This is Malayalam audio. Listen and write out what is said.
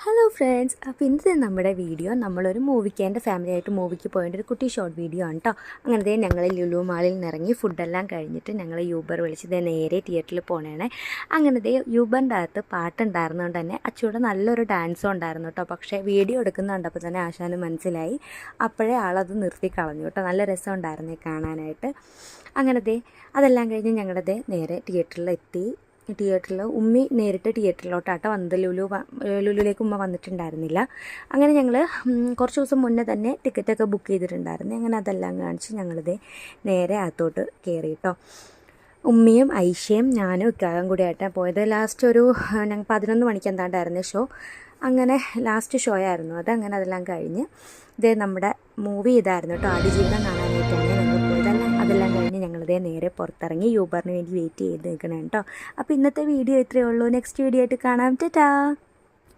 ഹലോ ഫ്രണ്ട്സ്, അപ്പോൾ ഇന്നത്തെ നമ്മുടെ വീഡിയോ നമ്മളൊരു മൂവിക്ക് എൻ്റെ ഫാമിലിയായിട്ട് മൂവിക്ക് പോയിട്ട് ഒരു കുട്ടി ഷോർട്ട് വീഡിയോ ആണ് കേട്ടോ. അങ്ങനത്തെ ഞങ്ങൾ ലുലു മാളിൽ നിന്ന് ഇറങ്ങി ഫുഡെല്ലാം കഴിഞ്ഞിട്ട് ഞങ്ങൾ യൂബർ വിളിച്ചത് നേരെ തിയേറ്ററിൽ പോകണേ. അങ്ങനത്തെ യൂബറിൻ്റെ അകത്ത് പാട്ടുണ്ടായിരുന്നതുകൊണ്ട് തന്നെ അച്ചൂടെ നല്ലൊരു ഡാൻസും ഉണ്ടായിരുന്നു കേട്ടോ. പക്ഷേ വീഡിയോ എടുക്കുന്നുണ്ടപ്പോൾ തന്നെ ആശാന് മനസ്സിലായി. അപ്പോഴേ ആളത് നിർത്തി കളഞ്ഞു കേട്ടോ. നല്ല രസമുണ്ടായിരുന്നേ കാണാനായിട്ട്. അങ്ങനത്തെ അതെല്ലാം കഴിഞ്ഞ് ഞങ്ങളുടെ നേരെ തിയേറ്ററിലെത്തി. ഉമ്മി നേരിട്ട് തിയേറ്ററിലോട്ടാട്ടോ വന്നത്. ലുലുവിലേക്ക് ഉമ്മ വന്നിട്ടുണ്ടായിരുന്നില്ല. അങ്ങനെ ഞങ്ങൾ കുറച്ച് ദിവസം മുന്നേ തന്നെ ടിക്കറ്റൊക്കെ ബുക്ക് ചെയ്തിട്ടുണ്ടായിരുന്നു. അങ്ങനെ അതെല്ലാം കാണിച്ച് ഞങ്ങളിത് നേരെ അകത്തോട്ട് കയറി കേട്ടോ. ഉമ്മയും ഐഷയും ഞാനും ഇക്കാകം കൂടി ആയിട്ടാണ് പോയത്. ലാസ്റ്റ് ഞങ്ങൾ 11 മണിക്ക് എന്താണ്ടായിരുന്നു ഷോ. അങ്ങനെ ലാസ്റ്റ് ഷോ ആയിരുന്നു അത്. അങ്ങനെ അതെല്ലാം കഴിഞ്ഞ് ഇതേ നമ്മുടെ മൂവി ഇതായിരുന്നു കേട്ടോ. ആടുജീവിതം കാണാനായിട്ടാണ് ഞങ്ങൾ പോയത്. അതെല്ലാം കഴിഞ്ഞ് ഞങ്ങളിതേ നേരെ പുറത്തിറങ്ങി യൂബറിന് വേണ്ടി വെയിറ്റ് ചെയ്ത് നിൽക്കണം കേട്ടോ. അപ്പോൾ ഇന്നത്തെ വീഡിയോ ഇത്രയേ ഉള്ളൂ. നെക്സ്റ്റ് വീഡിയോ ആയിട്ട് കാണാം. ടാറ്റാ.